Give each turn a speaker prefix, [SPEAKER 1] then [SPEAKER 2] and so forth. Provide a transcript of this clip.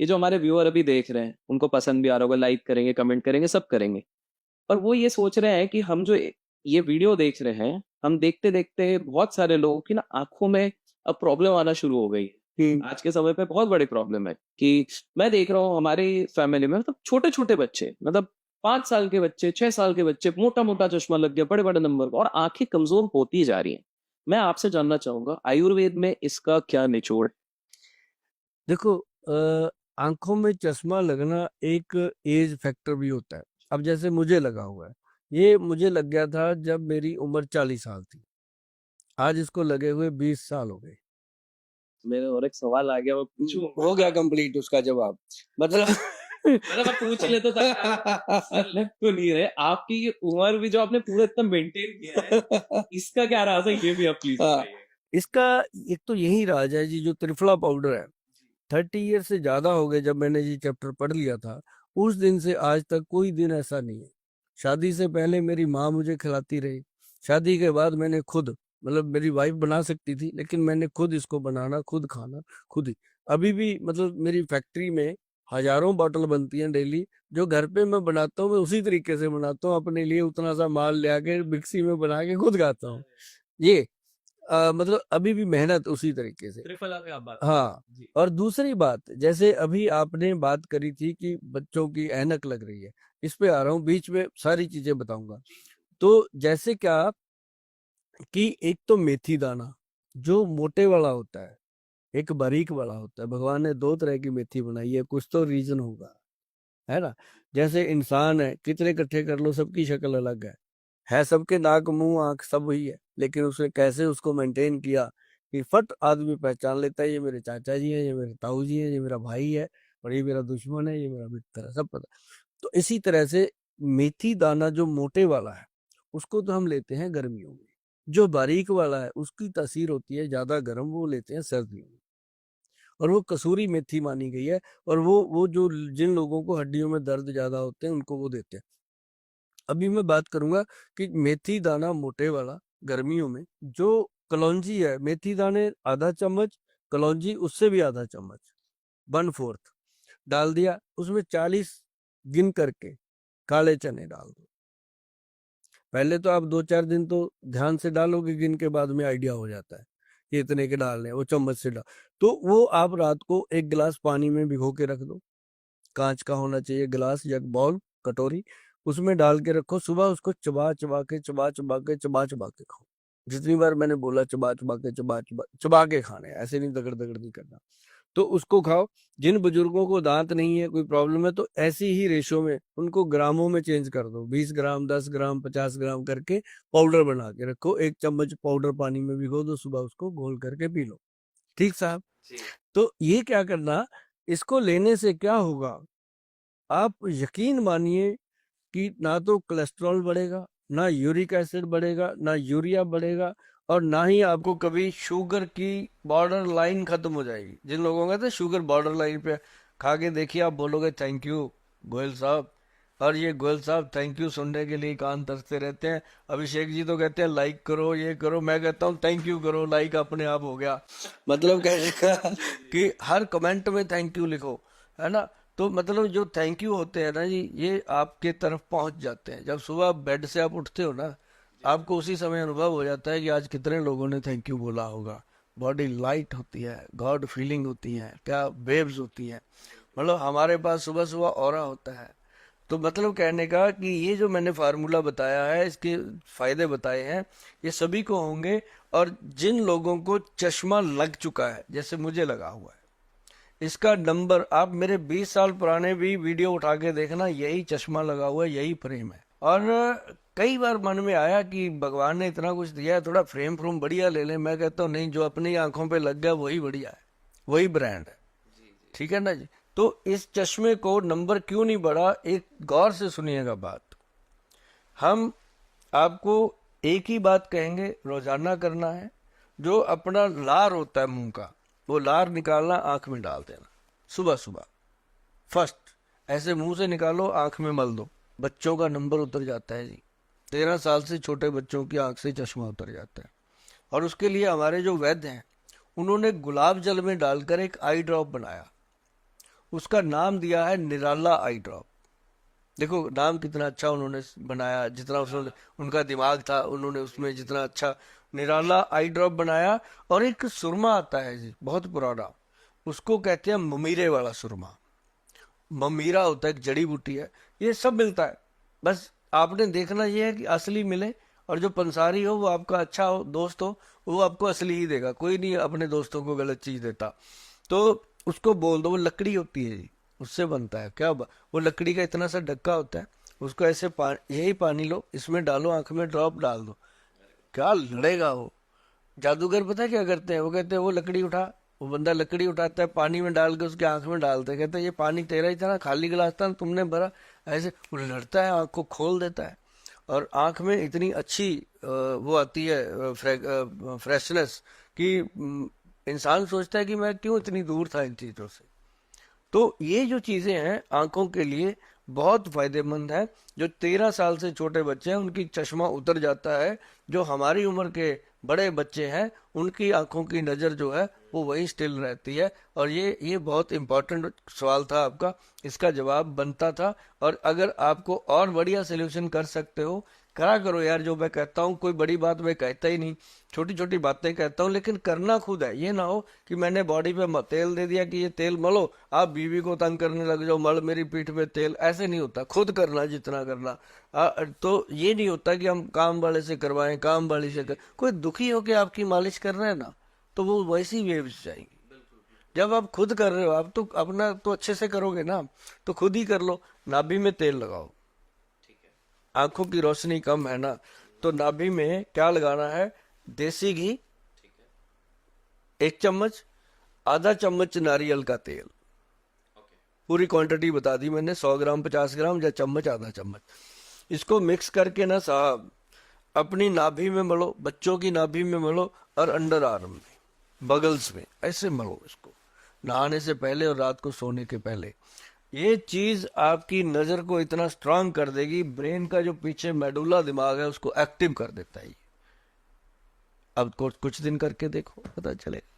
[SPEAKER 1] ये जो हमारे व्यूअर अभी देख रहे हैं उनको पसंद भी आ रहा होगा, लाइक करेंगे, कमेंट करेंगे, सब करेंगे। और वो ये सोच रहे हैं कि हम जो ये वीडियो देख रहे हैं, हम देखते देखते बहुत सारे लोगों की ना आंखों में अब प्रॉब्लम आना शुरू हो गई है। आज के समय पे बहुत बड़ी प्रॉब्लम है कि मैं देख रहा हूँ हमारी फैमिली में, मतलब छोटे छोटे बच्चे, मतलब 5 साल के बच्चे, 6 साल के बच्चे, मोटा मोटा चश्मा लग गया, बड़े बड़े नंबर का, और आंखें कमजोर होती जा रही हैं। मैं आपसे जानना चाहूंगा आयुर्वेद में इसका क्या निचोड़ है?
[SPEAKER 2] देखो, आंखों में चश्मा लगना एक एज फैक्टर भी होता है। अब जैसे मुझे लगा हुआ है, ये मुझे लग गया था जब मेरी उम्र 40 साल थी। आज इसको लगे हुए 20 साल हो गए।
[SPEAKER 1] मेरे और एक सवाल आ गया, वो पूछूं?
[SPEAKER 2] हो गया कंप्लीट उसका जवाब। मतलब
[SPEAKER 1] मतलब आप पूछ ले तो लग तो नहीं रहे आपकी ये उम्र भी जो आपने पूरा इतना मेंटेन किया है, इसका क्या राज है, ये भी आप प्लीज
[SPEAKER 2] हाँ,
[SPEAKER 1] बताइए।
[SPEAKER 2] इसका एक तो यही राज है जी, जो त्रिफला पाउडर है। 30 ईयर से ज्यादा हो गए जब मैंने ये चैप्टर पढ़ लिया था। उस दिन से आज तक कोई दिन ऐसा नहीं है। शादी से पहले मेरी माँ मुझे खिलाती रही। शादी के बाद मैंने खुद, मतलब मेरी वाइफ बना सकती थी, लेकिन मैंने खुद इसको बनाना, खुद खाना, खुद ही। अभी भी मतलब मेरी फैक्ट्री में हजारों बॉटल बनती हैं डेली। जो घर पे मैं बनाता हूँ, मैं उसी तरीके से बनाता हूँ, अपने लिए उतना सा माल ले आके मिक्सी में बना के खुद खाता हूँ। ये मतलब अभी भी मेहनत उसी तरीके से।
[SPEAKER 1] त्रिफला की आप बात
[SPEAKER 2] हाँ।
[SPEAKER 1] जी।
[SPEAKER 2] और दूसरी बात, जैसे अभी आपने बात करी थी कि बच्चों की ऐनक लग रही है, इस पे आ रहा हूँ, बीच में सारी चीजें बताऊंगा। तो जैसे क्या कि एक तो मेथी दाना जो मोटे वाला होता है, एक बारीक वाला होता है। भगवान ने दो तरह की मेथी बनाई है, कुछ तो रीजन होगा, है ना। जैसे इंसान है, कितने इकट्ठे कर लो, सबकी शक्ल अलग है सबके नाक मुंह आंख सब वही है, लेकिन उसने कैसे उसको मेंटेन किया कि फट आदमी पहचान लेता है, ये मेरे चाचा जी हैं, ये मेरे ताऊ जी हैं, ये मेरा भाई है, और ये मेरा दुश्मन है, ये मेरा मित्र है, सब पता। तो इसी तरह से मेथी दाना जो मोटे वाला है, उसको तो हम लेते हैं गर्मियों में। जो बारीक वाला है उसकी तासीर होती है ज्यादा गर्म, वो लेते हैं सर्दियों में। और वो कसूरी मेथी मानी गई है। और वो जो जिन लोगों को हड्डियों में दर्द ज्यादा होते हैं उनको वो देते हैं। अभी मैं बात करूंगा कि मेथी दाना मोटे वाला गर्मियों में, जो कलौंजी है, मेथी दाने आधा चम्मच, कलौंजी उससे भी आधा चम्मच, 1/4 डाल दिया, उसमें 40 गिन करके काले चने डाल दो। पहले तो आप 2-4 दिन तो ध्यान से डालोगे, गिन के बाद में आइडिया हो जाता है कि इतने के डालने हैं, वो चम्मच से डाल। तो वो आप रात को एक गिलास पानी में भिगो के रख दो। कांच का होना चाहिए गिलास या बाउल, कटोरी। उसमें डाल के रखो, सुबह उसको चबा चबा के, चबा चबा के, चबा चबा के खाओ। जितनी बार मैंने बोला चबा चबा के, चबा चबा चबा के खाने हैं, ऐसे नहीं दगड़ दगड़ नहीं करना। तो उसको खाओ। जिन बुजुर्गों को दांत नहीं है, कोई प्रॉब्लम है, तो ऐसी ही रेशो में उनको ग्रामों में चेंज कर दो, 20 ग्राम, 10 ग्राम, 50 ग्राम करके पाउडर बना के रखो। 1 चम्मच पाउडर पानी में भिगो दो, सुबह उसको घोल करके पी लो। ठीक साहब।
[SPEAKER 1] जी।
[SPEAKER 2] तो ये क्या करना, इसको लेने से क्या होगा, आप यकीन मानिए कि ना तो कोलेस्ट्रॉल बढ़ेगा, ना यूरिक एसिड बढ़ेगा, ना यूरिया बढ़ेगा, और ना ही आपको कभी शुगर की बॉर्डर लाइन खत्म हो जाएगी। जिन लोगों का था शुगर बॉर्डर लाइन पे, खा के देखिए, आप बोलोगे थैंक यू गोयल साहब। और ये गोयल साहब थैंक यू सुनने के लिए कान तरसते रहते हैं। अभिषेक जी तो कहते हैं लाइक करो, ये करो, मैं कहता हूँ थैंक यू करो, लाइक अपने आप हो गया। मतलब कहने का कि हर कमेंट में थैंक यू लिखो, है ना। तो मतलब जो थैंक यू होते हैं ना जी, ये आपके तरफ पहुंच जाते हैं। जब सुबह बेड से आप उठते हो ना, आपको उसी समय अनुभव हो जाता है कि आज कितने लोगों ने थैंक यू बोला होगा। बॉडी लाइट होती है, गॉड फीलिंग होती है, क्या वेव्स होती हैं। मतलब हमारे पास सुबह सुबह ऑरा होता है। तो मतलब कहने का कि ये जो मैंने फार्मूला बताया है, इसके फायदे बताए हैं, ये सभी को होंगे। और जिन लोगों को चश्मा लग चुका है, जैसे मुझे लगा हुआ है, इसका नंबर आप मेरे 20 साल पुराने भी वीडियो उठा के देखना, यही चश्मा लगा हुआ है, यही फ्रेम है। और कई बार मन में आया कि भगवान ने इतना कुछ दिया है, थोड़ा फ्रेम फ्रूम बढ़िया ले लें। मैं कहता हूँ नहीं, जो अपनी आंखों पे लग गया वही बढ़िया है, वही ब्रांड है। ठीक है ना जी। तो इस चश्मे को नंबर क्यों नहीं बढ़ा, एक गौर से सुनिएगा बात। हम आपको एक ही बात कहेंगे, रोजाना करना है। जो अपना लार होता है मुंह का, वो लार निकालना, आंख में डाल देना सुबह सुबह, फर्स्ट। ऐसे मुंह से निकालो, आंख में मल दो। बच्चों का नंबर उतर जाता है जी। 13 साल से छोटे बच्चों की आंख से चश्मा उतर जाता है। और उसके लिए हमारे जो वैद्य हैं, उन्होंने गुलाब जल में डालकर एक आई ड्रॉप बनाया। उसका नाम दिया है निराला आई ड्रॉप। देखो नाम कितना अच्छा उन्होंने बनाया, जितना उसने उनका दिमाग था उन्होंने उसमें जितना अच्छा निराला आई ड्रॉप बनाया। और एक सुरमा आता है जी बहुत पुराना, उसको कहते हैं ममीरे वाला सुरमा। ममीरा होता है, एक जड़ी बूटी है, ये सब मिलता है। बस आपने देखना ये है कि असली मिले, और जो पंसारी हो वो आपका अच्छा हो, दोस्त हो, वो आपको असली ही देगा। कोई नहीं अपने दोस्तों को गलत चीज देता। तो उसको बोल दो, वो लकड़ी होती है जी, उससे बनता है क्या वो लकड़ी का इतना सा डक्का होता है, उसको ऐसे यही पानी लो, इसमें डालो, आंख में ड्रॉप डाल दो, क्या लड़ेगा वो। जादूगर पता है क्या करते हैं, वो कहते हैं वो लकड़ी उठा, वो बंदा लकड़ी उठाता है, पानी में डाल के उसके आंख में डालते हैं, कहते हैं ये पानी तेरा ही था ना, खाली गिलास था तुमने भरा। ऐसे वो लड़ता है, आंख को खोल देता है, और आंख में इतनी अच्छी वो आती है फ्रेशनेस कि इंसान सोचता है कि मैं क्यों इतनी दूर था इन चीजों से। तो ये जो चीजें हैं आंखों के लिए बहुत फायदेमंद है। जो 13 साल से छोटे बच्चे हैं उनकी चश्मा उतर जाता है, जो हमारी उम्र के बड़े बच्चे हैं उनकी आंखों की नजर जो है वो वही स्टिल रहती है। और ये बहुत इंपॉर्टेंट सवाल था आपका, इसका जवाब बनता था। और अगर आपको और बढ़िया सोल्यूशन कर सकते हो, करा करो यार। जो मैं कहता हूँ कोई बड़ी बात मैं कहता ही नहीं, छोटी छोटी बातें कहता हूँ, लेकिन करना खुद है। ये ना हो कि मैंने बॉडी पे तेल दे दिया कि ये तेल मलो, आप बीवी को तंग करने लग जाओ, मल मेरी पीठ पे तेल। ऐसे नहीं होता, खुद करना जितना करना। तो ये नहीं होता कि हम काम वाले से करवाएं, काम वाली से कोई दुखी हो के आपकी मालिश कर रहे हैं ना, तो वो वैसी वेव्स जाएंगी। जब आप खुद कर रहे हो, आप तो अपना तो अच्छे से करोगे ना, तो खुद ही कर लो। नाभि में तेल लगाओ, आंखों की रोशनी कम है ना, तो नाभि में क्या लगाना है, देसी घी 1 चम्मच, आधा चम्मच नारियल का तेल। पूरी क्वांटिटी बता दी मैंने, 100 ग्राम 50 ग्राम या चम्मच आधा चम्मच। इसको मिक्स करके ना साहब अपनी नाभि में मलो, बच्चों की नाभि में मलो, और अंडर आर्म में, बगल्स में ऐसे मलो इसको, नहाने से पहले और रात को सोने के पहले। ये चीज आपकी नजर को इतना स्ट्रांग कर देगी, ब्रेन का जो पीछे मेडुला दिमाग है उसको एक्टिव कर देता है। अब कुछ दिन करके देखो, पता चलेगा।